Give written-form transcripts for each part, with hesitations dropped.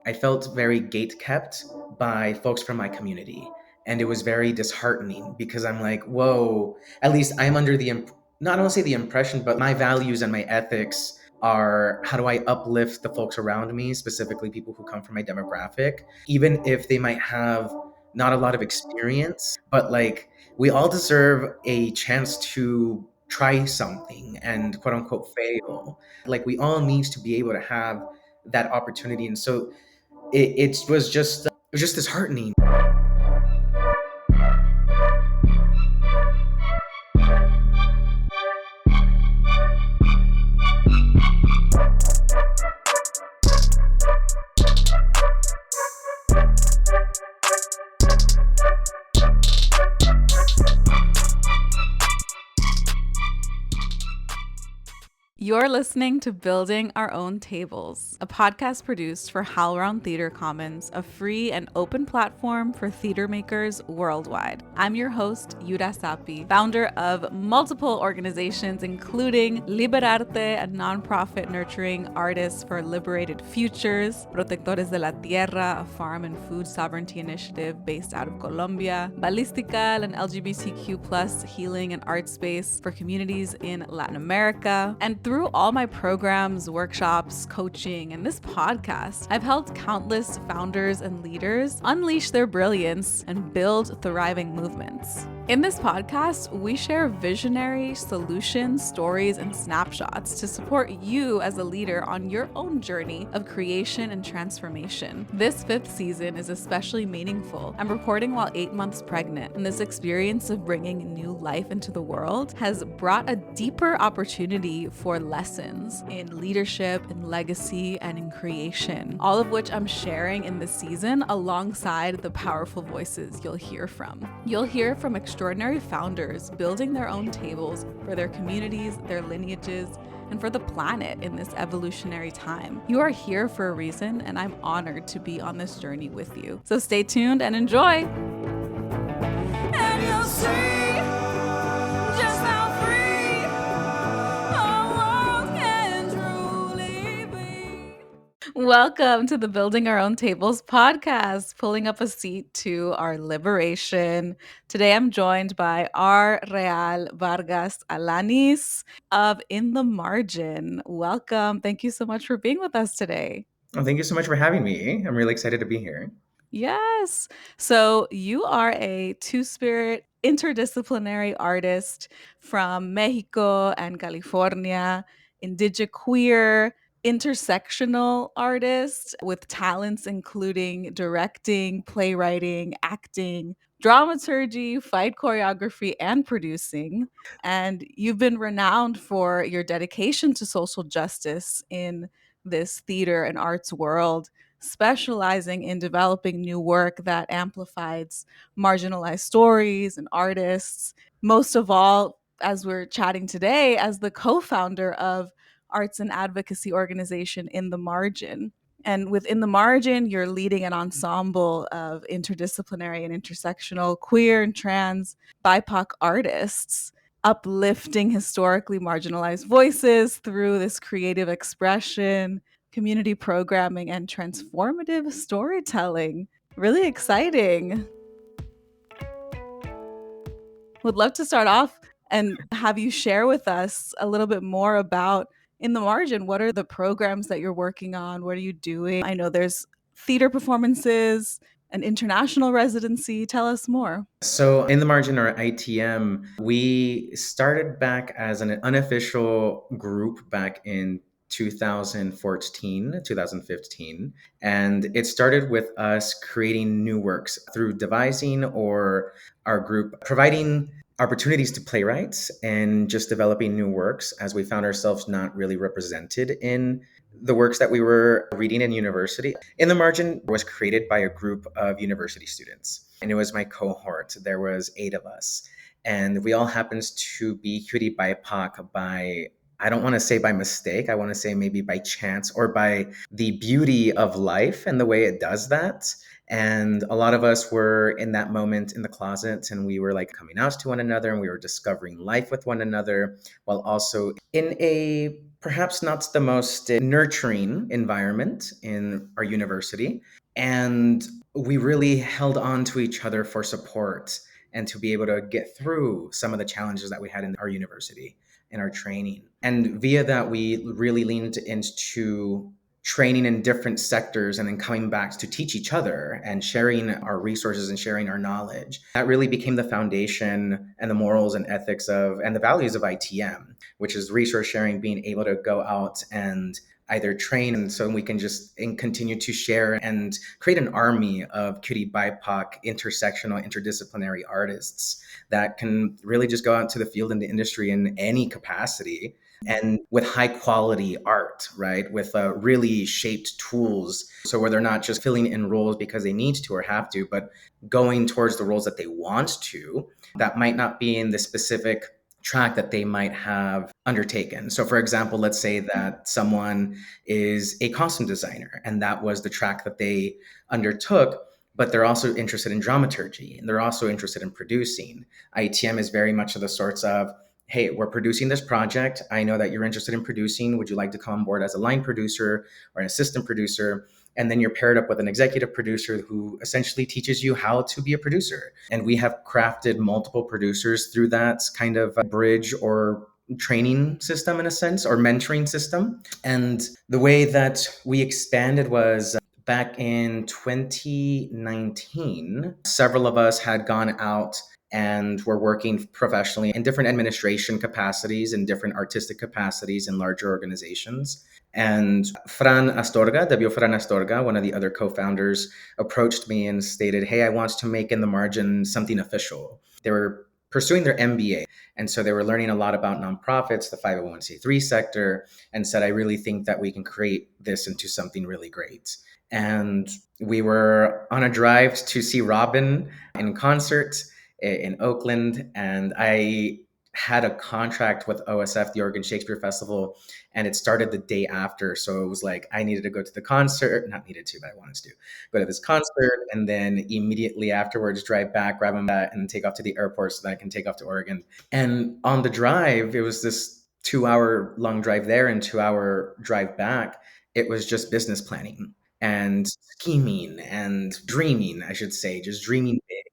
I felt very gate kept by folks from my community. And it was very disheartening because I'm like, whoa, at least I'm under not only say the impression, but my values and my ethics are how do I uplift the folks around me, specifically people who come from my demographic, even if they might have not a lot of experience, but like we all deserve a chance to try something and quote unquote fail. Like we all need to be able to have that opportunity. And so it was just disheartening. You're listening to Building Our Own Tables, a podcast produced for HowlRound Theater Commons, a free and open platform for theater makers worldwide. I'm your host, Yura Sapi, founder of multiple organizations, including Liberarte, a nonprofit nurturing artists for liberated futures, Protectores de la Tierra, a farm and food sovereignty initiative based out of Colombia, Balística, an LGBTQ plus healing and art space for communities in Latin America, and through all my programs, workshops, coaching, and this podcast, I've helped countless founders and leaders unleash their brilliance and build thriving movements. In this podcast, we share visionary solutions, stories, and snapshots to support you as a leader on your own journey of creation and transformation. This 5th season is especially meaningful. I'm recording while 8 months pregnant, and this experience of bringing new life into the world has brought a deeper opportunity for lessons in leadership, in legacy, and in creation, all of which I'm sharing in this season alongside the powerful voices you'll hear from. You'll hear from extraordinary founders building their own tables for their communities, their lineages, and for the planet in this evolutionary time. You are here for a reason, and I'm honored to be on this journey with you. So stay tuned and enjoy. And you'll see just how free our world can truly be. Welcome to the Building Our Own Tables podcast, pulling up a seat to our liberation. Today I'm joined by Réal Vargas Alanis of In the Margin. Welcome. Thank you so much for being with us today. Well, thank you so much for having me. I'm really excited to be here. Yes. So you are a two-spirit interdisciplinary artist from Mexico and California, indigiqueer, intersectional artist with talents including directing, playwriting, acting, dramaturgy, fight choreography, and producing. And you've been renowned for your dedication to social justice in this theater and arts world, specializing in developing new work that amplifies marginalized stories and artists. Most of all, as we're chatting today, as the co founder of arts and advocacy organization In the Margin. And within the Margin, you're leading an ensemble of interdisciplinary and intersectional queer and trans BIPOC artists, uplifting historically marginalized voices through this creative expression, community programming, and transformative storytelling. Really exciting. Would love to start off and have you share with us a little bit more about In the Margin. What are the programs that you're working on? What are you doing? I know there's theater performances, an international residency. Tell us more. So, In the Margin, or ITM, we started back as an unofficial group back in 2014, 2015. And it started with us creating new works through devising or our group providing opportunities to playwrights and just developing new works as we found ourselves not really represented in the works that we were reading in university. In the Margin was created by a group of university students, and it was my cohort. There was 8 of us, and we all happened to be cutie BIPOC by, I don't want to say by mistake, I want to say maybe by chance or by the beauty of life and the way it does that. And a lot of us were in that moment in the closet, and we were like coming out to one another, and we were discovering life with one another while also in a perhaps not the most nurturing environment in our university. And we really held on to each other for support and to be able to get through some of the challenges that we had in our university, in our training. And via that, we really leaned into training in different sectors and then coming back to teach each other and sharing our resources and sharing our knowledge. That really became the foundation and the morals and ethics of and the values of ITM, which is resource sharing, being able to go out and either train and so we can just continue to share and create an army of cutie BIPOC intersectional interdisciplinary artists that can really just go out to the field and the industry in any capacity and with high quality art, right? With really shaped tools. So where they're not just filling in roles because they need to or have to, but going towards the roles that they want to, that might not be in the specific track that they might have undertaken. So, for example, let's say that someone is a costume designer and that was the track that they undertook, but they're also interested in dramaturgy and they're also interested in producing. ITM is very much of the sorts of, hey, we're producing this project. I know that you're interested in producing. Would you like to come on board as a line producer or an assistant producer? And then you're paired up with an executive producer who essentially teaches you how to be a producer. And we have crafted multiple producers through that kind of bridge or training system in a sense, or mentoring system. And the way that we expanded was back in 2019, several of us had gone out and were working professionally in different administration capacities and different artistic capacities in larger organizations. And Fran Astorga, W. Fran Astorga, one of the other co-founders, approached me and stated, hey, I want to make in the margin something official. They were pursuing their MBA. And so they were learning a lot about nonprofits, the 501c3 sector, and said, I really think that we can create this into something really great. And we were on a drive to see Robin in concert in Oakland. And I had a contract with OSF, the Oregon Shakespeare Festival, and it started the day after. So it was like I needed to go to the concert, not needed to, but I wanted to go to this concert, and then immediately afterwards drive back, grab them back, and take off to the airport so that I can take off to Oregon. And on the drive, it was this 2 hour long drive there and 2 hour drive back. It was just business planning and scheming and dreaming, I should say, just dreaming big.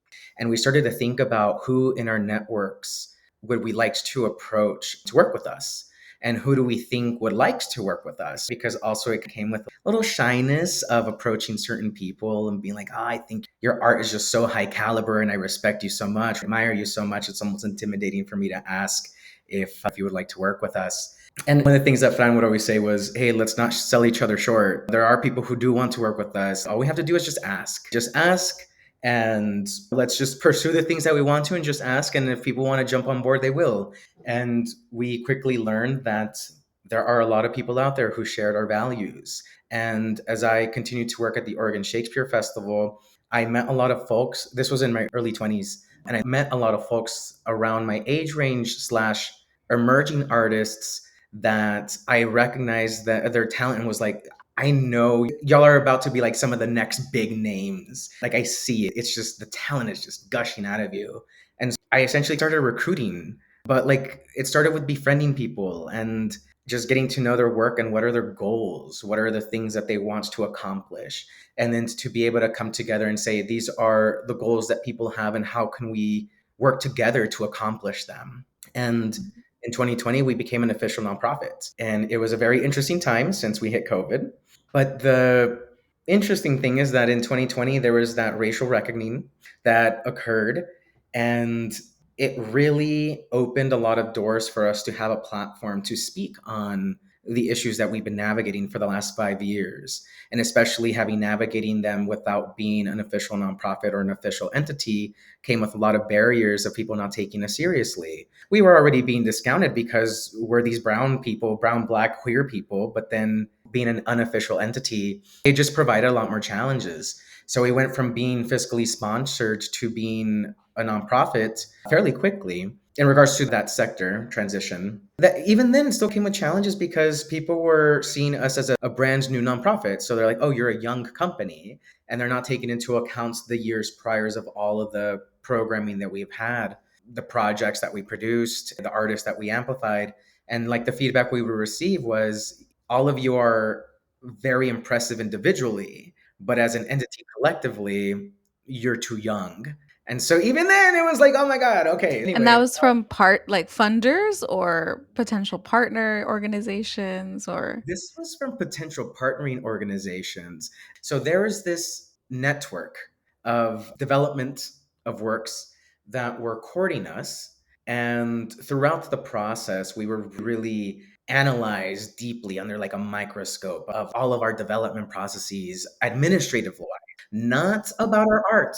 And we started to think about who in our networks would we like to approach to work with us, and who do we think would like to work with us, because also it came with a little shyness of approaching certain people and being like, oh, I think your art is just so high caliber and I respect you so much, admire you so much, it's almost intimidating for me to ask if you would like to work with us. And one of the things that Fran would always say was, hey, let's not sell each other short. There are people who do want to work with us. All we have to do is just ask. Just ask, and let's just pursue the things that we want to and just ask. And if people want to jump on board, they will. And we quickly learned that there are a lot of people out there who shared our values. And as I continued to work at the Oregon Shakespeare Festival, I met a lot of folks. This was in my early 20s. And I met a lot of folks around my age range slash emerging artists that I recognized that their talent was like, I know y'all are about to be like some of the next big names. Like I see it. It's just the talent is just gushing out of you. And so I essentially started recruiting, but like it started with befriending people and just getting to know their work and what are their goals, what are the things that they want to accomplish. And then to be able to come together and say, these are the goals that people have and how can we work together to accomplish them. And in 2020, we became an official nonprofit. And it was a very interesting time since we hit COVID. But the interesting thing is that in 2020, there was that racial reckoning that occurred. And it really opened a lot of doors for us to have a platform to speak on the issues that we've been navigating for the last 5 years, and especially having navigating them without being an official nonprofit or an official entity came with a lot of barriers of people not taking us seriously. We were already being discounted because we're these brown people, brown, black, queer people, but then being an unofficial entity, it just provided a lot more challenges. So we went from being fiscally sponsored to being a nonprofit fairly quickly in regards to that sector transition. That even then still came with challenges because people were seeing us as a brand new nonprofit. So they're like, oh, you're a young company. And they're not taking into account the years priors of all of the programming that we've had, the projects that we produced, the artists that we amplified. And like the feedback we would receive was, all of you are very impressive individually, but as an entity collectively, you're too young. And so even then it was like, oh my God, okay. And that Anyway, was from like funders or potential partner organizations or this was from potential partnering organizations. So there is this network of development of works that were courting us. And throughout the process, we were really analyzed deeply under like a microscope of all of our development processes, administrative wise, not about our art,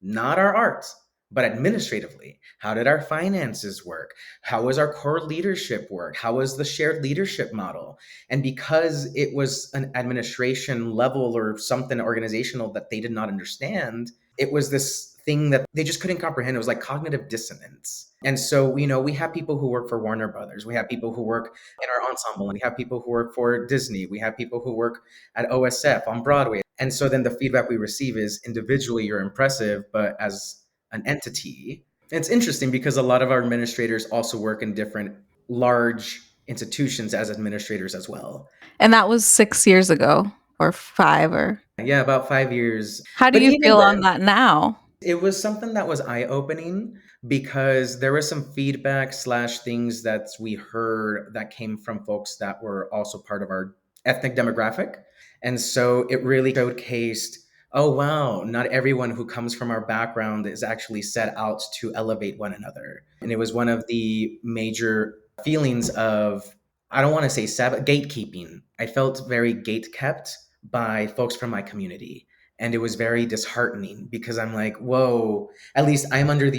not our art, but administratively. How did our finances work? How was our core leadership work? How was the shared leadership model? And because it was an administration level or something organizational that they did not understand, it was this thing that they just couldn't comprehend. It was like cognitive dissonance. And so, we have people who work for Warner Brothers. We have people who work in our ensemble, and we have people who work for Disney. We have people who work at OSF on Broadway. And so then the feedback we receive is, individually, you're impressive, but as an entity, it's interesting because a lot of our administrators also work in different large institutions as administrators as well. and that was 6 years ago or 5 or Yeah, about 5 years. how do But you even feel on then, that now? it was something that was eye-opening because there was some feedback slash things that we heard that came from folks that were also part of our ethnic demographic. And so it really showcased, oh wow, not everyone who comes from our background is actually set out to elevate one another. And it was one of the major feelings of, I don't want to say gatekeeping. I felt very gate kept by folks from my community. And it was very disheartening because I'm like, whoa, at least I'm under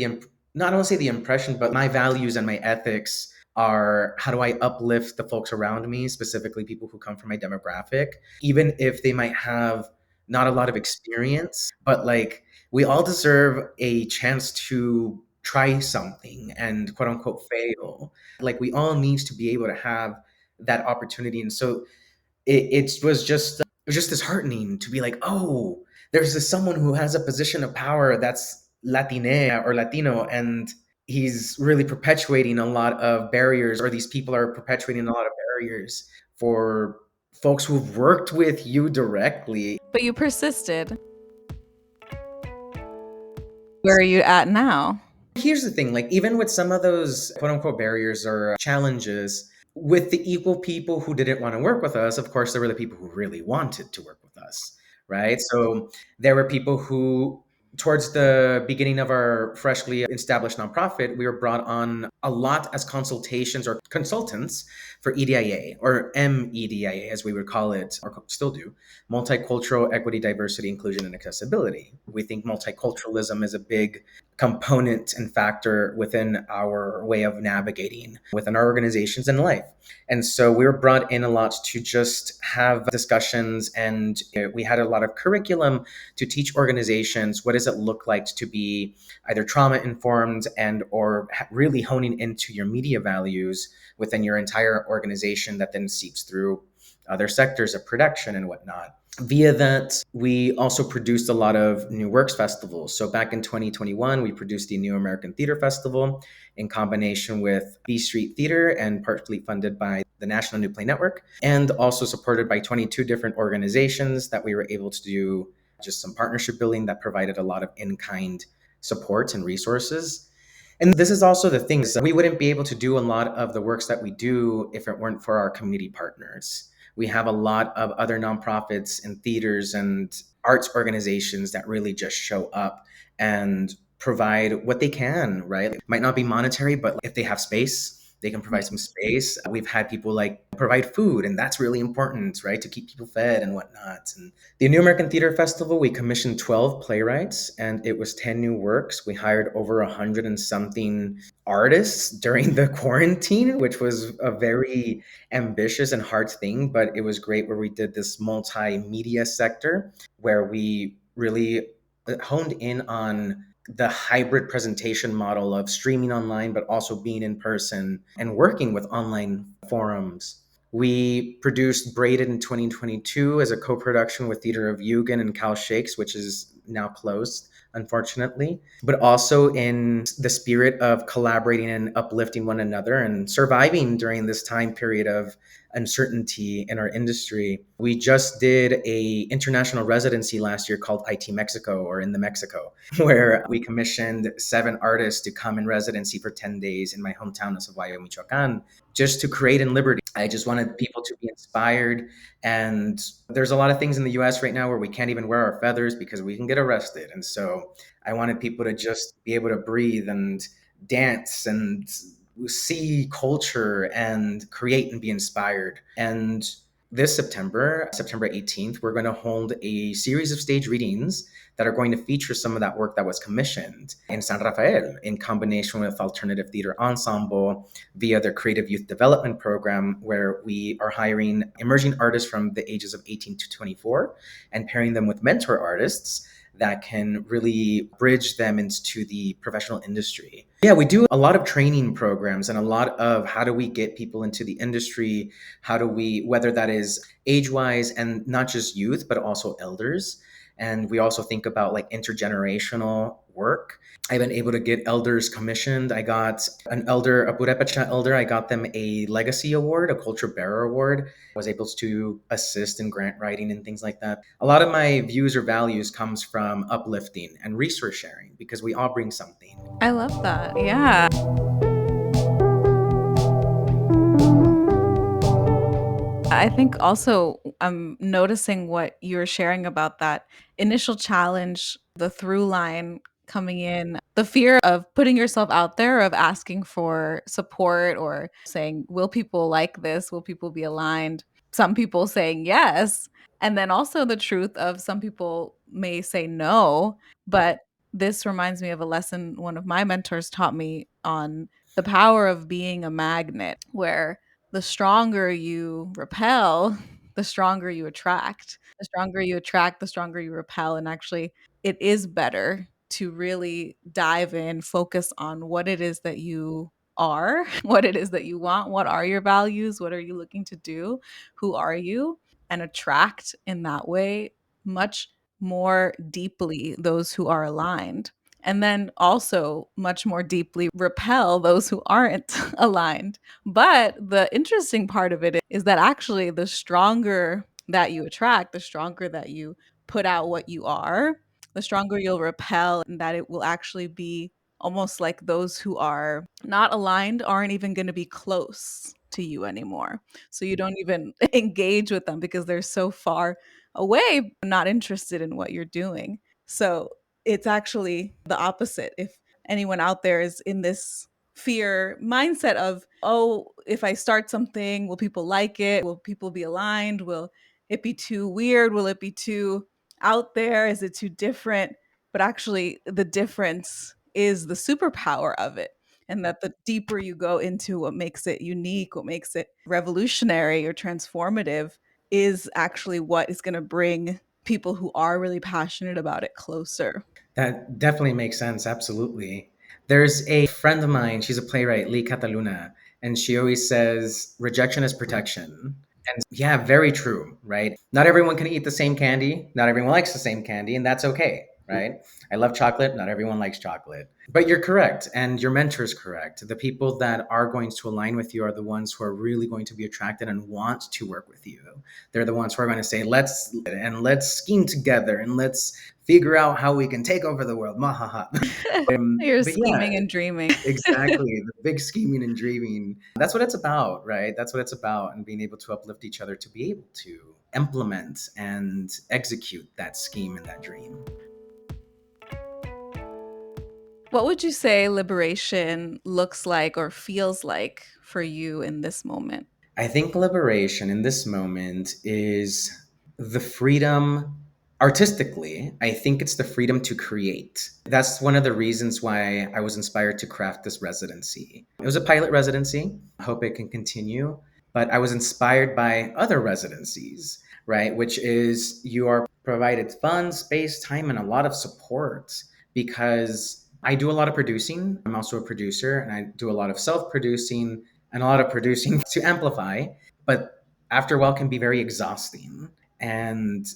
not only say the impression, but my values and my ethics are, how do I uplift the folks around me, specifically people who come from my demographic, even if they might have not a lot of experience, but like, we all deserve a chance to try something and quote unquote fail. Like, we all need to be able to have that opportunity. And so it was just disheartening to be like, oh, there's this someone who has a position of power that's Latina or Latino, and he's really perpetuating a lot of barriers, or these people are perpetuating a lot of barriers for folks who've worked with you directly. But you persisted. Where are you at now? Here's the thing, like, even with some of those quote unquote barriers or challenges, with the equal people who didn't want to work with us, of course, there were the people who really wanted to work with us, right? So there were people who, towards the beginning of our freshly established nonprofit, we were brought on a lot as consultations or consultants for EDIA, or MEDIA, as we would call it, or still do, multicultural equity, diversity, inclusion, and accessibility. We think multiculturalism is a big component and factor within our way of navigating within our organizations and life. And so we were brought in a lot to just have discussions, and we had a lot of curriculum to teach organizations what does it look like to be either trauma informed and or really honing into your media values within your entire organization that then seeps through other sectors of production and whatnot. Via that, we also produced a lot of new works festivals. So back in 2021, we produced the New American Theater Festival in combination with B Street Theater and partly funded by the National New Play Network, and also supported by 22 different organizations that we were able to do just some partnership building that provided a lot of in-kind support and resources. And this is also the thing, is that we wouldn't be able to do a lot of the works that we do if it weren't for our community partners. We have a lot of other nonprofits and theaters and arts organizations that really just show up and provide what they can, right? It might not be monetary, but if they have space, they can provide some space. We've had people like provide food, and that's really important, right? To keep people fed and whatnot. And the New American Theater Festival, we commissioned 12 playwrights, and it was 10 new works. We hired over 100 and something artists during the quarantine, which was a very ambitious and hard thing, but it was great, where we did this multimedia sector where we really honed in on the hybrid presentation model of streaming online, but also being in person and working with online forums. We produced Braided in 2022 as a co-production with Theater of Yugen and Cal Shakes, which is now closed, unfortunately, but also in the spirit of collaborating and uplifting one another and surviving during this time period of uncertainty in our industry. We just did a international residency last year called IT Mexico, or in the Mexico, where we commissioned 7 artists to come in residency for 10 days in my hometown of Celaya, Michoacan, just to create in liberty. I just wanted people to be inspired. And there's a lot of things in the US right now where we can't even wear our feathers because we can get arrested. And so I wanted people to just be able to breathe and dance and see culture and create and be inspired. And this September, September 18th, we're going to hold a series of stage readings that are going to feature some of that work that was commissioned in San Rafael in combination with Alternative Theater Ensemble via their Creative Youth Development Program, where we are hiring emerging artists from the ages of 18 to 24 and pairing them with mentor artists that can really bridge them into the professional industry. Yeah, we do a lot of training programs and a lot of how do we get people into the industry? How do we, whether that is age wise and not just youth, but also elders. And we also think about like intergenerational work. I've been able to get elders commissioned. I got an elder, a Purepecha elder. I got them a legacy award, a culture bearer award. I was able to assist in grant writing and things like that. A lot of my views or values comes from uplifting and resource sharing because we all bring something. I love that. Yeah. I think also I'm noticing what you're sharing about that initial challenge, the through line coming in, the fear of putting yourself out there, of asking for support or saying, will people like this? Will people be aligned? Some people saying yes. And then also the truth of some people may say no. But this reminds me of a lesson one of my mentors taught me on the power of being a magnet, where the stronger you repel, the stronger you attract. The stronger you attract, the stronger you repel. And actually, it is better to really dive in, focus on what it is that you are, what it is that you want, what are your values, what are you looking to do, who are you, and attract in that way much more deeply those who are aligned. And then also much more deeply repel those who aren't aligned. But the interesting part of it is that actually the stronger that you attract, the stronger that you put out what you are, the stronger you'll repel, and that it will actually be almost like those who are not aligned aren't even going to be close to you anymore. So you don't even engage with them because they're so far away, not interested in what you're doing. So it's actually the opposite. If anyone out there is in this fear mindset of, oh, if I start something, will people like it? Will people be aligned? Will it be too weird? Will it be too out there? Is it too different? But actually, the difference is the superpower of it. And that the deeper you go into what makes it unique, what makes it revolutionary or transformative, is actually what is going to bring people who are really passionate about it closer. That definitely makes sense. Absolutely. There's a friend of mine, she's a playwright, Lee Cataluna, and she always says rejection is protection. And yeah, very true, right? Not everyone can eat the same candy. Not everyone likes the same candy, and that's okay, right? I love chocolate. Not everyone likes chocolate. But you're correct, and your mentor is correct. The people that are going to align with you are the ones who are really going to be attracted and want to work with you. They're the ones who are going to say, let's scheme together and let's figure out how we can take over the world. Mahaha. You're But yeah, scheming and dreaming. exactly. The big scheming and dreaming. That's what it's about, right? That's what it's about. And being able to uplift each other to be able to implement and execute that scheme and that dream. What would you say liberation looks like or feels like for you in this moment? I think liberation in this moment is the freedom artistically. I think it's the freedom to create. That's one of the reasons why I was inspired to craft this residency. It was a pilot residency. I hope it can continue. But I was inspired by other residencies, right? Which is you are provided funds, space, time, and a lot of support because I do a lot of producing. I'm also a producer and I do a lot of self producing and a lot of producing to amplify, but after a while can be very exhausting. and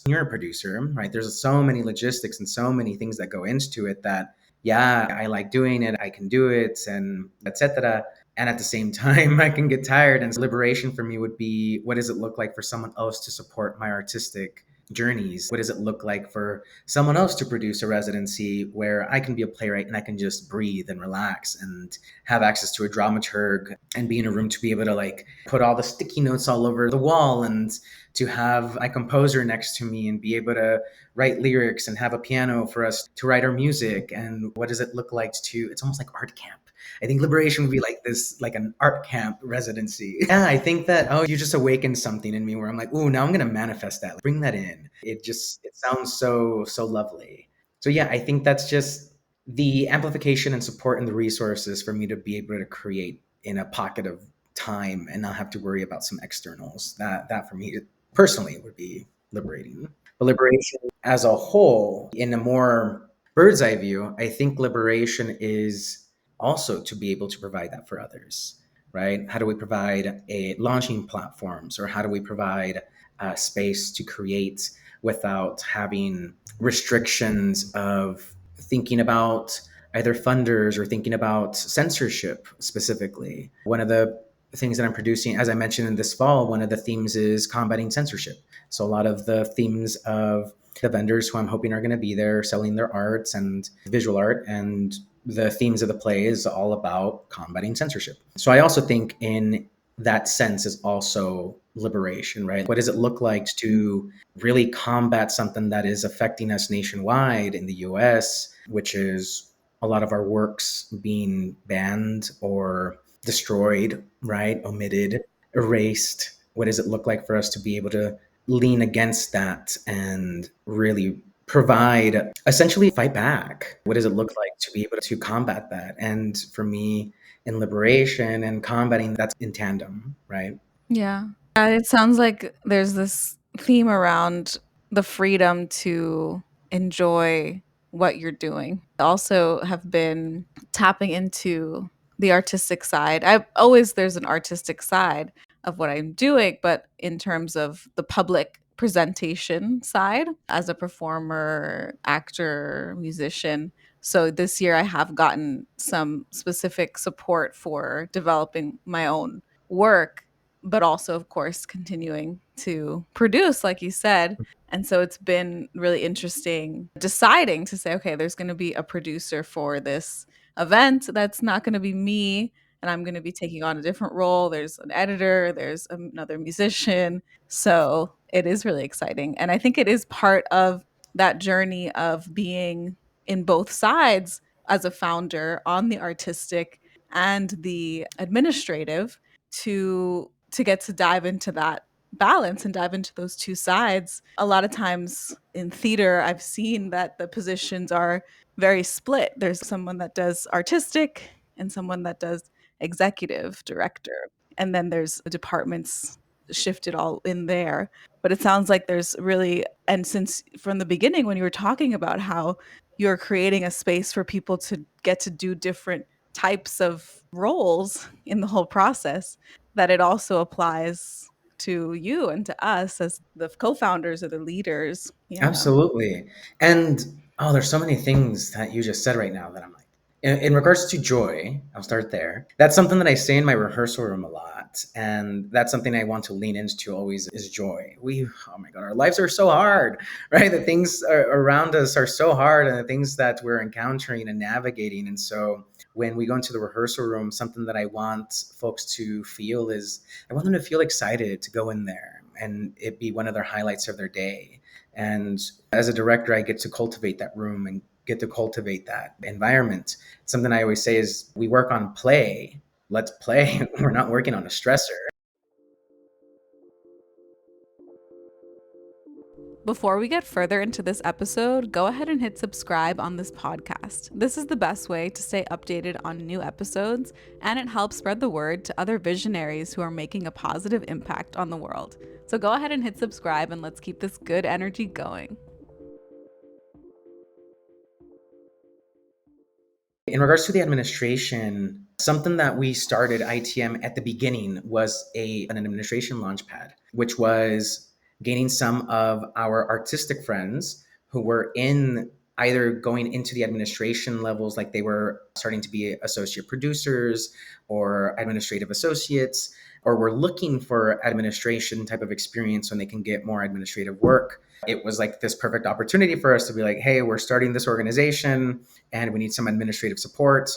you're a producer, right? There's so many logistics and so many things that go into it that, yeah, I like doing it, I can do it, and etc. And at the same time, I can get tired. And liberation for me would be, what does it look like for someone else to support my artistic journeys? What does it look like for someone else to produce a residency where I can be a playwright and I can just breathe and relax and have access to a dramaturg and be in a room to be able to like put all the sticky notes all over the wall, and to have a composer next to me and be able to write lyrics and have a piano for us to write our music? And what does it look like to, it's almost like art camp. I think liberation would be like this, like an art camp residency. Yeah, I think that, oh, you just awakened something in me where I'm like, oh, now I'm going to manifest that. Bring that in. It sounds so lovely. So yeah, I think that's just the amplification and support and the resources for me to be able to create in a pocket of time and not have to worry about some externals. That for me personally would be liberating. But liberation as a whole, in a more bird's eye view, I think liberation is also to be able to provide that for others, right? How do we provide a launching platforms, or how do we provide space to create without having restrictions of thinking about either funders or thinking about censorship specifically? One of the things that I'm producing, as I mentioned in this fall, one of the themes is combating censorship. So a lot of the themes of the vendors who I'm hoping are going to be there selling their arts and visual art, and the themes of the play is all about combating censorship. So I also think in that sense is also liberation, right? What does it look like to really combat something that is affecting us nationwide in the US, which is a lot of our works being banned or destroyed, right? Omitted, erased. What does it look like for us to be able to lean against that and really provide, essentially fight back? What does it look like to be able to combat that? And for me, in liberation and combating, that's in tandem, right? Yeah. It sounds like there's this theme around the freedom to enjoy what you're doing. I also have been tapping into the artistic side. There's an artistic side of what I'm doing, but in terms of the public presentation side as a performer, actor, musician. So this year I have gotten some specific support for developing my own work, but also, of course, continuing to produce, like you said. And so it's been really interesting deciding to say, okay, there's going to be a producer for this event. That's not going to be me. And I'm going to be taking on a different role. There's an editor, there's another musician. So it is really exciting. And I think it is part of that journey of being in both sides as a founder on the artistic and the administrative, to get to dive into that balance and dive into those two sides. A lot of times in theater, I've seen that the positions are very split. There's someone that does artistic and someone that does executive director. And then there's departments shifted all in there. But it sounds like there's really, and since from the beginning, when you were talking about how you're creating a space for people to get to do different types of roles in the whole process, that it also applies to you and to us as the co-founders or the leaders. Yeah. Absolutely. And oh, there's so many things that you just said right now that I'm like, in regards to joy, I'll start there. That's something that I say in my rehearsal room a lot. And that's something I want to lean into always is joy. Oh my God, our lives are so hard, right? The things around us are so hard, and the things that we're encountering and navigating. And so when we go into the rehearsal room, something that I want folks to feel is I want them to feel excited to go in there and it be one of their highlights of their day. And as a director, I get to cultivate that room and get to cultivate that environment. Something I always say is we work on play. Let's play. We're not working on a stressor. Before we get further into this episode, go ahead and hit subscribe on this podcast. This is the best way to stay updated on new episodes, and it helps spread the word to other visionaries who are making a positive impact on the world. So go ahead and hit subscribe, and let's keep this good energy going. In regards to the administration, something that we started ITM at the beginning was an administration launchpad, which was gaining some of our artistic friends who were in either going into the administration levels, like they were starting to be associate producers or administrative associates, or were looking for administration type of experience when they can get more administrative work. It was like this perfect opportunity for us to be like, hey, we're starting this organization and we need some administrative support.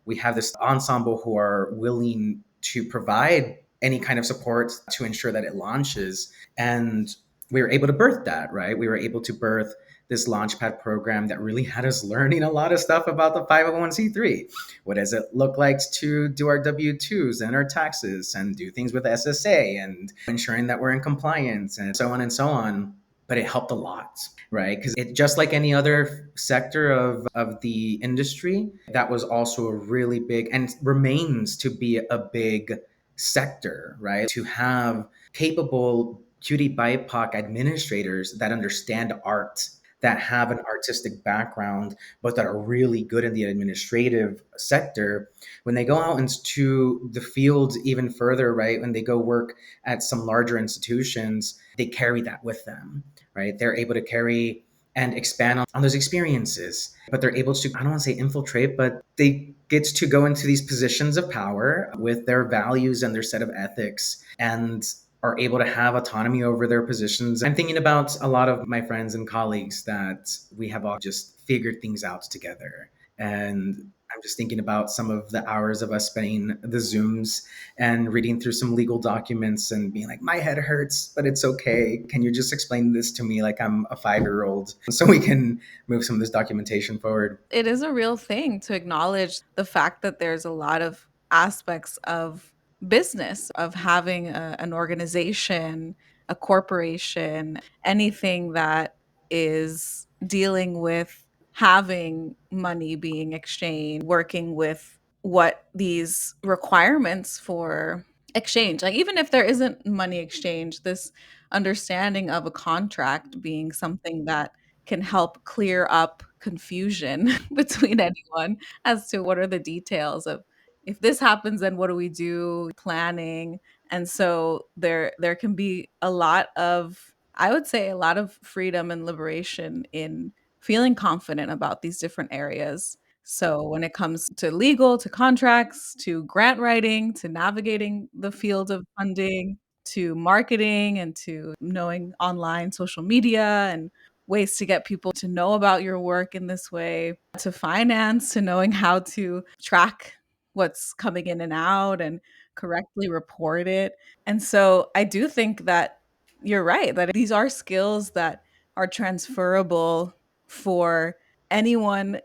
We have this ensemble who are willing to provide any kind of support to ensure that it launches. And we were able to birth that, right? We were able to birth this Launchpad program that really had us learning a lot of stuff about the 501c3. What does it look like to do our W-2s and our taxes and do things with SSA and ensuring that we're in compliance and so on and so on. But it helped a lot, right? Because it just like any other sector of the industry, that was also a really big and remains to be a big sector, right? To have capable cutie BIPOC administrators that understand art, that have an artistic background, but that are really good in the administrative sector. When they go out into the field even further, right? When they go work at some larger institutions, they carry that with them, right? They're able to carry and expand on those experiences, but they're able to, I don't want to say infiltrate, but they get to go into these positions of power with their values and their set of ethics and are able to have autonomy over their positions. I'm thinking about a lot of my friends and colleagues that we have all just figured things out together. And I'm just thinking about some of the hours of us spending the Zooms and reading through some legal documents and being like, my head hurts, but it's okay. Can you just explain this to me like I'm a 5-year old so we can move some of this documentation forward? It is a real thing to acknowledge the fact that there's a lot of aspects of business, of having an organization, a corporation, anything that is dealing with having money being exchanged, working with what these requirements for exchange, like even if there isn't money exchange, this understanding of a contract being something that can help clear up confusion between anyone as to what are the details of if this happens, then what do we do, planning. And so there can be a lot of, I would say, a lot of freedom and liberation in feeling confident about these different areas. So when it comes to legal, to contracts, to grant writing, to navigating the field of funding, to marketing, and to knowing online social media and ways to get people to know about your work in this way, to finance, to knowing how to track what's coming in and out and correctly report it. And so I do think that you're right, that these are skills that are transferable for anyone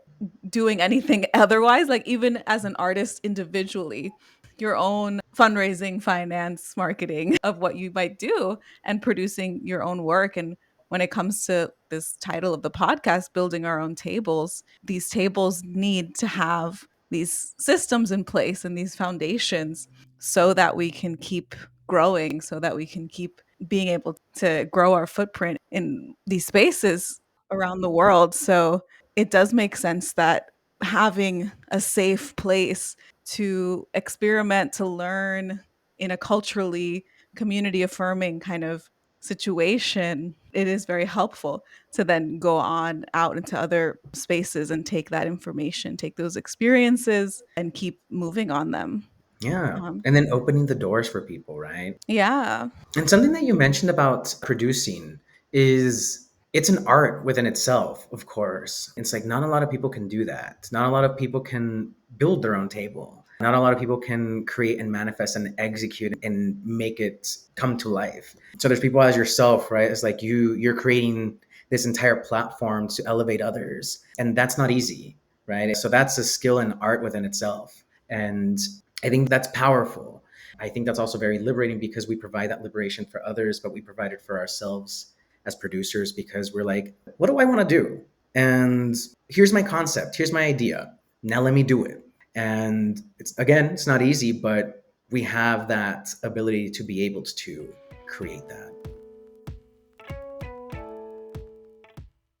doing anything otherwise, like even as an artist individually, your own fundraising, finance, marketing of what you might do and producing your own work. And when it comes to this title of the podcast, building our own tables, these tables need to have these systems in place and these foundations so that we can keep growing, so that we can keep being able to grow our footprint in these spaces around the world. So it does make sense that having a safe place to experiment, to learn in a culturally community affirming kind of situation, it is very helpful to then go on out into other spaces and take that information, take those experiences and keep moving on them. Yeah. Um, And then opening the doors for people, right? yeah. And something that you mentioned about producing is it's an art within itself, of course. It's like not a lot of people can do that. Not a lot of people can build their own table. Not a lot of people can create and manifest and execute and make it come to life. So there's people as yourself, right? It's like you're creating this entire platform to elevate others. And that's not easy, right? So that's a skill and art within itself. And I think that's powerful. I think that's also very liberating because we provide that liberation for others, but we provide it for ourselves as producers because we're like, what do I want to do? And here's my concept, here's my idea. Now let me do it. And it's again, it's not easy, but we have that ability to be able to create that.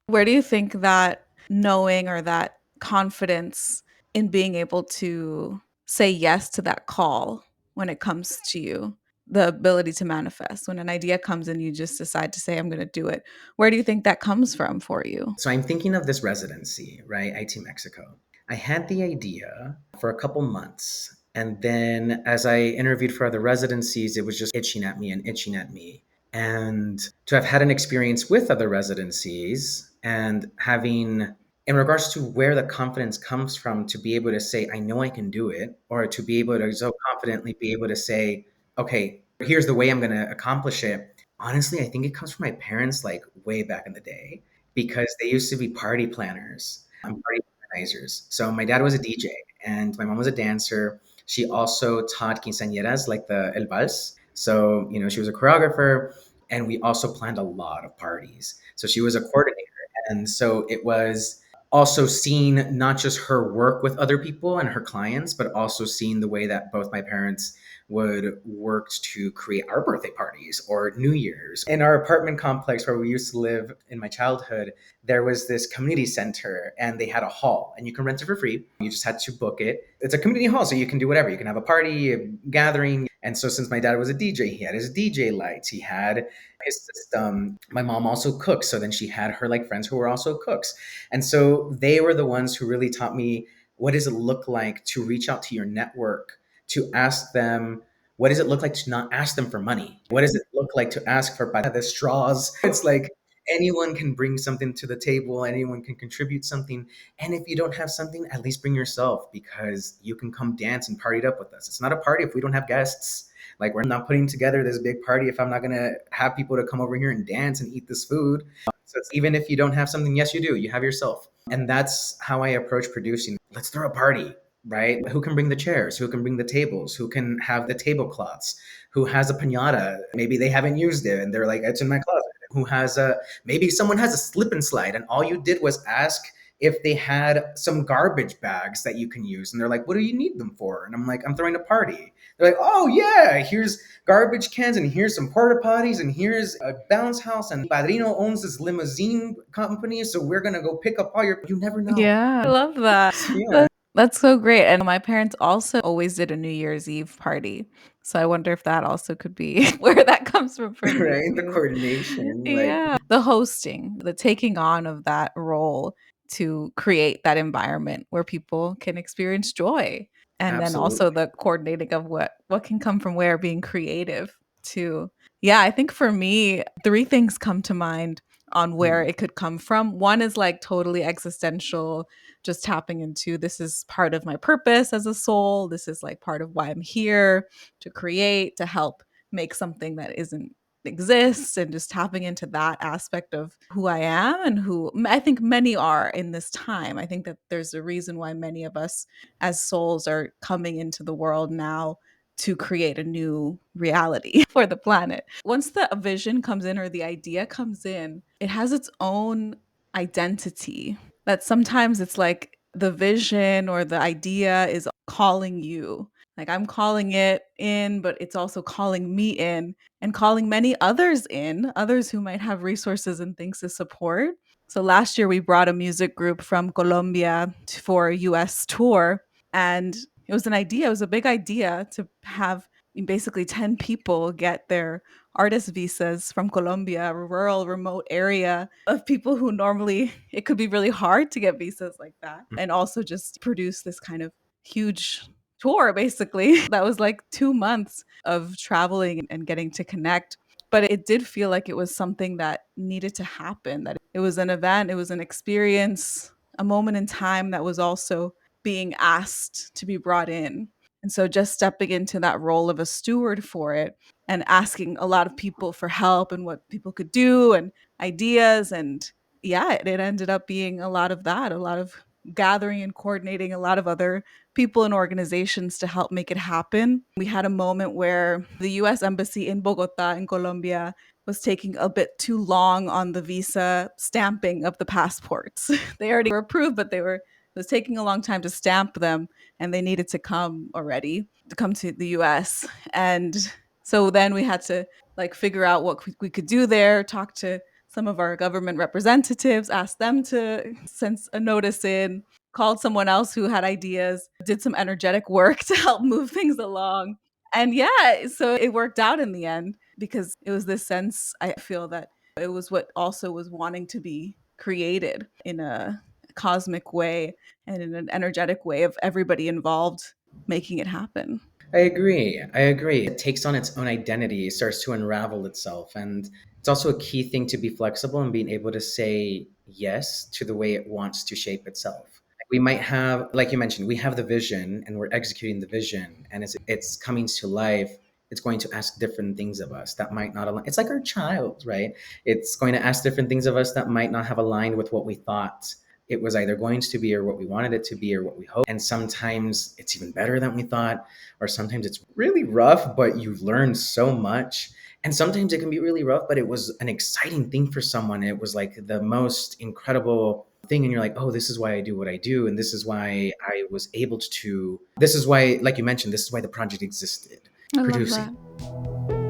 Where do you think that knowing or that confidence in being able to say yes to that call when it comes to you? the ability to manifest. When an idea comes and you just decide to say, I'm going to do it. Where do you think that comes from for you? So I'm thinking of this residency, right? IT Mexico. I had the idea for a couple months. And then as I interviewed for other residencies, it was just itching at me and itching at me. And to have had an experience with other residencies and having, in regards to where the confidence comes from, to be able to say, I know I can do it, or to be able to so confidently be able to say, okay, here's the way I'm going to accomplish it. Honestly, I think it comes from my parents, like way back in the day, because they used to be party planners and party organizers. So my dad was a DJ and my mom was a dancer. She also taught quinceañeras, like the el vals. So, she was a choreographer, and we also planned a lot of parties. So she was a coordinator. And so it was also seeing not just her work with other people and her clients, but also seeing the way that both my parents would work to create our birthday parties or New Year's. In our apartment complex where we used to live in my childhood, there was this community center and they had a hall and you can rent it for free. You just had to book it. It's a community hall, so you can do whatever. You can have a party, a gathering. And so since my dad was a DJ, he had his DJ lights, he had his system. My mom also cooks. So then she had her like friends who were also cooks. And so they were the ones who really taught me, what does it look like to reach out to your network, to ask them, what does it look like to not ask them for money? What does it look like to ask for the straws? It's like anyone can bring something to the table, anyone can contribute something. And if you don't have something, at least bring yourself, because you can come dance and party it up with us. It's not a party if we don't have guests. Like, we're not putting together this big party if I'm not going to have people to come over here and dance and eat this food. So even if you don't have something, yes, you do. You have yourself. And that's how I approach producing. Let's throw a party, right? Who can bring the chairs? Who can bring the tables? Who can have the tablecloths? Who has a piñata? Maybe they haven't used it and they're like, it's in my closet. Who has maybe someone has a slip and slide and all you did was ask if they had some garbage bags that you can use. And they're like, what do you need them for? And I'm like, I'm throwing a party. They're like, oh yeah, here's garbage cans and here's some porta potties and here's a bounce house and Padrino owns this limousine company. So we're going to go pick up all your, you never know. Yeah, I love that. Yeah. That's so great. And my parents also always did a New Year's Eve party. So I wonder if that also could be where that comes from you Right. The too. coordination, like, Yeah. The hosting, the taking on of that role to create that environment where people can experience joy. And then also absolutely. the coordinating of what can come from where, being creative too. Yeah, I think for me, three things come to mind on where Mm, it could come from. One is like totally existential, just tapping into, this is part of my purpose as a soul. This is like part of why I'm here, to create, to help make something that isn't exists, and just tapping into that aspect of who I am and who I think many are in this time. I think that there's a reason why many of us as souls are coming into the world now to create a new reality for the planet. Once the vision comes in or the idea comes in, it has its own identity, that sometimes it's like the vision or the idea is calling you. Like, I'm calling it in, but it's also calling me in and calling many others in, others who might have resources and things to support. So last year we brought a music group from Colombia for a US tour, and it was an idea, it was a big idea to have basically 10 people get their artist visas from Colombia, a rural, remote area of people who normally it could be really hard to get visas like that. And also just produce this kind of huge tour basically. That was like 2 months of traveling and getting to connect. But it did feel like it was something that needed to happen, that it was an event, it was an experience, a moment in time that was also being asked to be brought in. And so just stepping into that role of a steward for it and asking a lot of people for help and what people could do and ideas. And yeah, it ended up being a lot of that, a lot of gathering and coordinating a lot of other people and organizations to help make it happen. We had a moment where the US Embassy in Bogota, in Colombia, was taking a bit too long on the visa stamping of the passports. They already were approved, but it was taking a long time to stamp them, and they needed to come already to come to the US. And so then we had to like figure out what we could do there, talk to some of our government representatives, ask them to send a notice in, called someone else who had ideas, did some energetic work to help move things along. And yeah, so it worked out in the end because it was this sense, I feel that it was what also was wanting to be created in a cosmic way and in an energetic way of everybody involved making it happen. I agree. I agree. It takes on its own identity, it starts to unravel itself. And it's also a key thing to be flexible and being able to say yes to the way it wants to shape itself. We might have, like you mentioned, we have the vision and we're executing the vision. And as it's coming to life, it's going to ask different things of us that might not align. It's like our child, right? It's going to ask different things of us that might not have aligned with what we thought it was either going to be or what we wanted it to be or what we hoped. And sometimes it's even better than we thought, or sometimes it's really rough, but you've learned so much. And sometimes it can be really rough, but it was an exciting thing for someone. It was like the most incredible thing. And you're like, oh, this is why I do what I do. And this is why I was able to, this is why, like you mentioned, this is why the project existed, I love producing. that.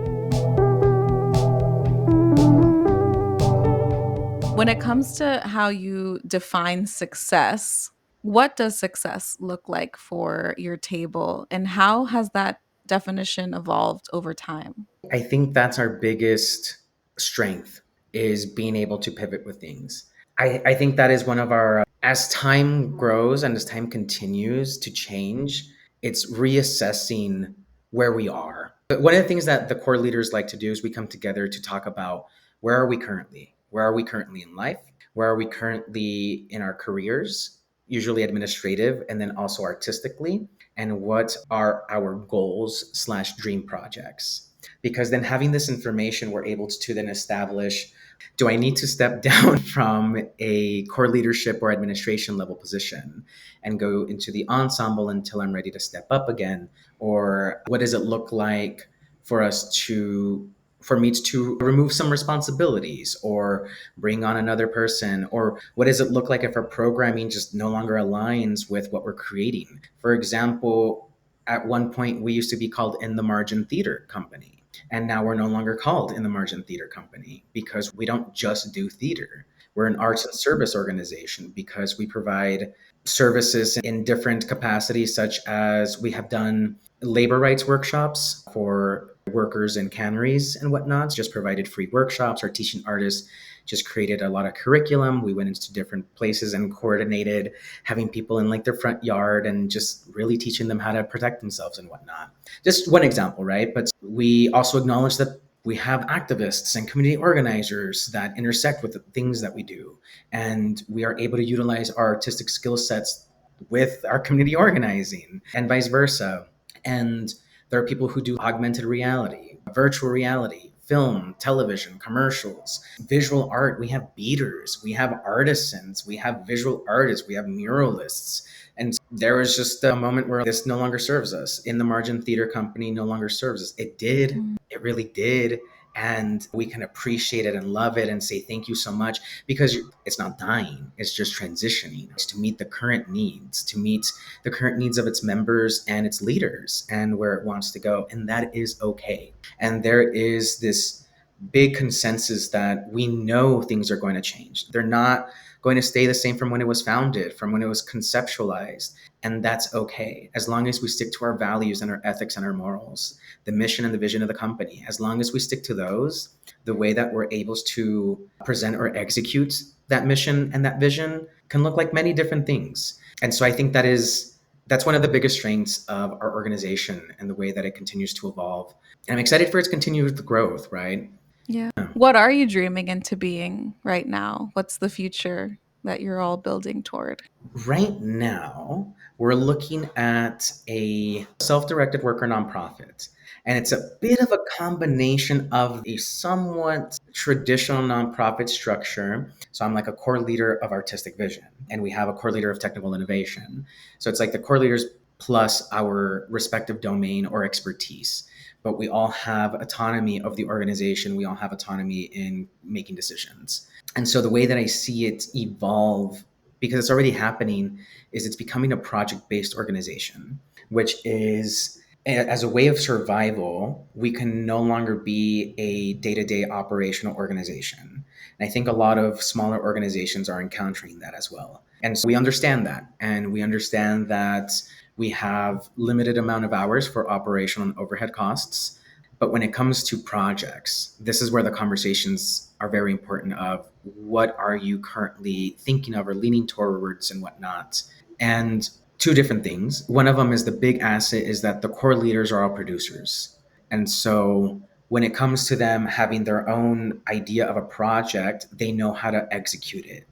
When it comes to how you define success, what does success look like for your table and how has that definition evolved over time? I think that's our biggest strength is being able to pivot with things. I think that is one of our, as time grows and as time continues to change, it's reassessing where we are. But one of the things that the core leaders like to do is we come together to talk about where are we currently? Where are we currently in life? Where are we currently in our careers? Usually administrative and then also artistically. And what are our goals slash dream projects? Because then having this information, we're able to then establish, do I need to step down from a core leadership or administration level position and go into the ensemble until I'm ready to step up again? Or what does it look like for us to, for me to remove some responsibilities or bring on another person? Or what does it look like if our programming just no longer aligns with what we're creating? For example, at one point we used to be called In the Margin Theater Company. And now we're no longer called In the Margin Theater Company because we don't just do theater. We're an arts and service organization because we provide services in different capacities, such as we have done labor rights workshops for workers in canneries and whatnot, just provided free workshops. Our teaching artists just created a lot of curriculum. We went into different places and coordinated having people in like their front yard and just really teaching them how to protect themselves and whatnot. Just one example, right? But we also acknowledge that we have activists and community organizers that intersect with the things that we do. And we are able to utilize our artistic skill sets with our community organizing and vice versa. And there are people who do augmented reality, virtual reality, film, television, commercials, visual art. We have beaters, we have artisans, we have visual artists, we have muralists. And there was just a moment where this no longer serves us. In the Margin Theater Company no longer serves us. It did. Mm. It really did. And we can appreciate it and love it and say thank you so much because it's not dying. It's just transitioning. It's to meet the current needs, to meet the current needs of its members and its leaders and where it wants to go. And that is okay. And there is this big consensus that we know things are going to change. They're not going to stay the same from when it was founded, from when it was conceptualized. And that's okay. As long as we stick to our values and our ethics and our morals, the mission and the vision of the company, as long as we stick to those, the way that we're able to present or execute that mission and that vision can look like many different things. And so I think that's one of the biggest strengths of our organization and the way that it continues to evolve. And I'm excited for its continued growth, right? Yeah. What are you dreaming into being right now? What's the future that you're all building toward? Right now, we're looking at a self directed worker nonprofit. And it's a bit of a combination of a somewhat traditional nonprofit structure. So I'm like a core leader of artistic vision, and we have a core leader of technical innovation. So it's like the core leaders plus our respective domain or expertise. But we all have autonomy of the organization, we all have autonomy in making decisions. And so the way that I see it evolve, because it's already happening, is it's becoming a project based organization, which is as a way of survival, we can no longer be a day to day operational organization. And I think a lot of smaller organizations are encountering that as well. And so we understand that. And we understand that we have limited amount of hours for operational and overhead costs. But when it comes to projects, this is where the conversations are very important of what are you currently thinking of or leaning towards and whatnot. And two different things. One of them is the big asset is that the core leaders are all producers. And so when it comes to them having their own idea of a project, they know how to execute it.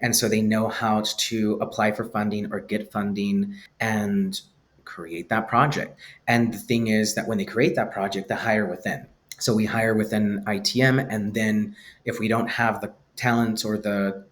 And so they know how to apply for funding or get funding and create that project. And the thing is that when they create that project, they hire within. So we hire within ITM. And then if we don't have the talent or the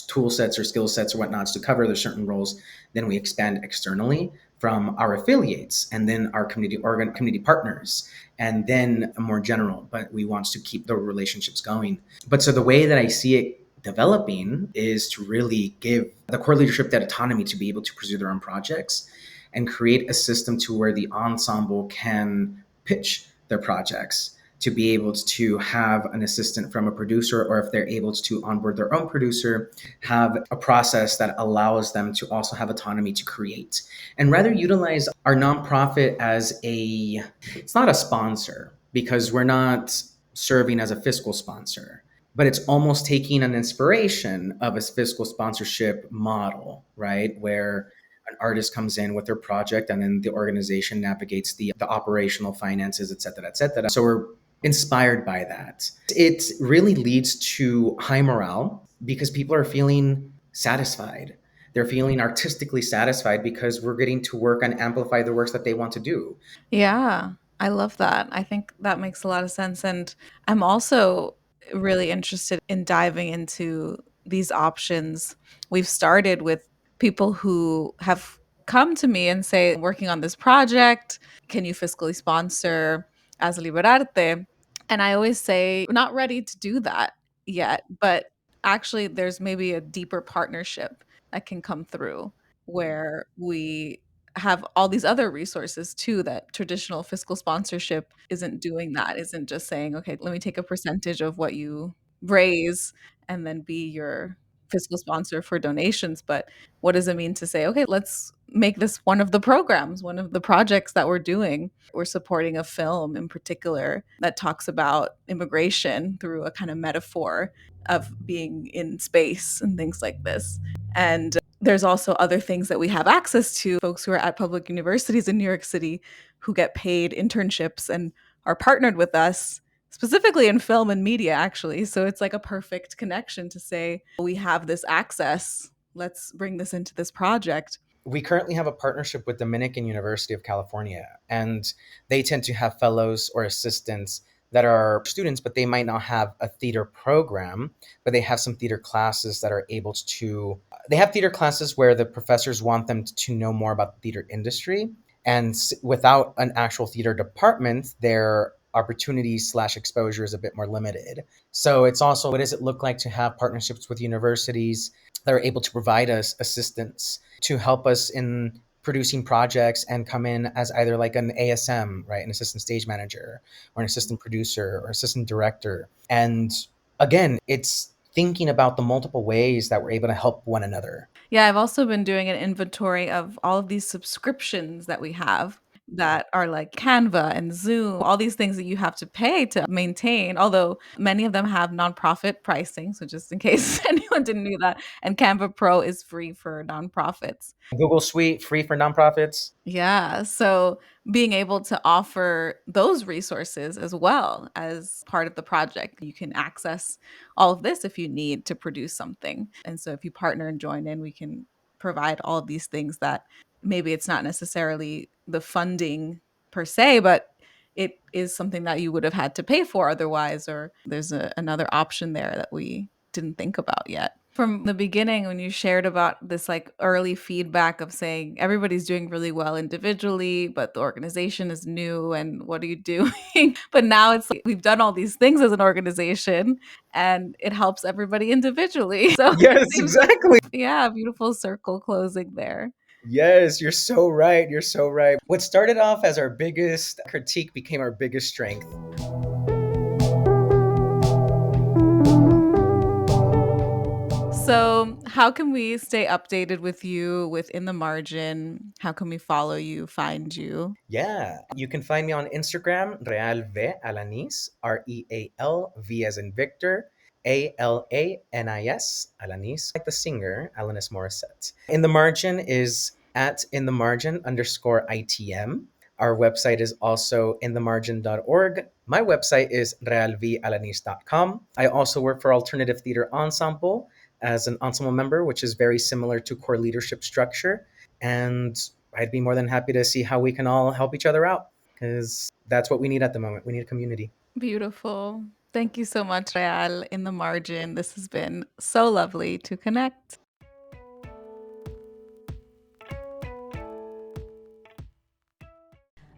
tool sets or skill sets or whatnots to cover the certain roles, then we expand externally from our affiliates and then our community partners and then more general, but we want to keep the relationships going. But so the way that I see it developing is to really give the core leadership that autonomy to be able to pursue their own projects and create a system to where the ensemble can pitch their projects, to be able to have an assistant from a producer, or if they're able to onboard their own producer, have a process that allows them to also have autonomy to create and rather utilize our nonprofit as it's not a sponsor because we're not serving as a fiscal sponsor, but it's almost taking an inspiration of a fiscal sponsorship model, right? Where an artist comes in with their project and then the organization navigates the operational finances, et cetera, et cetera. So we're inspired by that. It really leads to high morale because people are feeling satisfied. They're feeling artistically satisfied because we're getting to work and amplify the works that they want to do. Yeah, I love that. I think that makes a lot of sense. And I'm also really interested in diving into these options. We've started with people who have come to me and say, working on this project, can you fiscally sponsor as Liberarte? And I always say, we're not ready to do that yet, but actually, there's maybe a deeper partnership that can come through where we have all these other resources too that traditional fiscal sponsorship isn't doing that, isn't just saying, okay, let me take a percentage of what you raise and then be your fiscal sponsor for donations. But what does it mean to say, okay, let's make this one of the programs, one of the projects that we're doing? We're supporting a film in particular that talks about immigration through a kind of metaphor of being in space and things like this. And there's also other things that we have access to, folks who are at public universities in New York City who get paid internships and are partnered with us, specifically in film and media, actually. So it's like a perfect connection to say, we have this access. Let's bring this into this project. We currently have a partnership with Dominican University of California, and they tend to have fellows or assistants that are students, but they might not have a theater program, but they have some theater classes that are able to. They have theater classes where the professors want them to know more about the theater industry, and without an actual theater department, their opportunities slash exposure is a bit more limited. So it's also, what does it look like to have partnerships with universities that are able to provide us assistance to help us in producing projects and come in as either like an ASM, right, an assistant stage manager, or an assistant producer or assistant director. And again, it's thinking about the multiple ways that we're able to help one another. Yeah, I've also been doing an inventory of all of these subscriptions that we have that are like Canva and Zoom, all these things that you have to pay to maintain, although many of them have nonprofit pricing. So just in case anyone didn't know that. And Canva Pro is free for nonprofits. Google Suite, free for nonprofits. Yeah. So being able to offer those resources as well as part of the project, you can access all of this if you need to produce something. And so if you partner and join in, we can provide all of these things that maybe it's not necessarily the funding per se, but it is something that you would have had to pay for otherwise, or there's another option there that we didn't think about yet. From the beginning, when you shared about this like early feedback of saying everybody's doing really well individually, but the organization is new and what are you doing? But now it's like we've done all these things as an organization and it helps everybody individually. So it Yes, seems like, exactly. yeah, beautiful circle closing there. Yes, you're so right. You're so right. What started off as our biggest critique became our biggest strength. So, how can we stay updated with you within the margin? How can we follow you, find you? Yeah, you can find me on Instagram, Real V Alanis, Real V as in Victor, Alanis, Alanis, like the singer, Alanis Morissette. In the margin is at in the margin underscore ITM. Our website is also inthemargin.org. My website is realvalanis.com. I also work for Alternative Theater Ensemble as an ensemble member, which is very similar to core leadership structure. And I'd be more than happy to see how we can all help each other out because that's what we need at the moment. We need a community. Beautiful. Thank you so much, Real, in the margin. This has been so lovely to connect.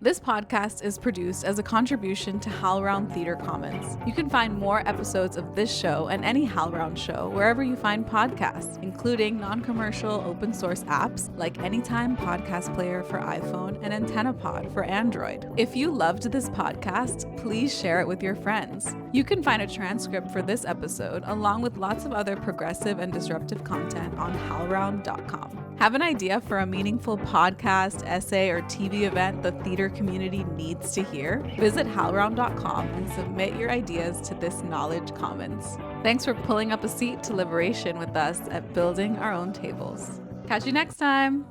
This podcast is produced as a contribution to HowlRound Theater Commons. You can find more episodes of this show and any HowlRound show wherever you find podcasts, including non-commercial open source apps like Anytime Podcast Player for iPhone and AntennaPod for Android. If you loved this podcast, please share it with your friends. You can find a transcript for this episode along with lots of other progressive and disruptive content on howlround.com. Have an idea for a meaningful podcast, essay, or TV event the theater community needs to hear? Visit howlround.com and submit your ideas to this knowledge commons. Thanks for pulling up a seat to liberation with us at Building Our Own Tables. Catch you next time.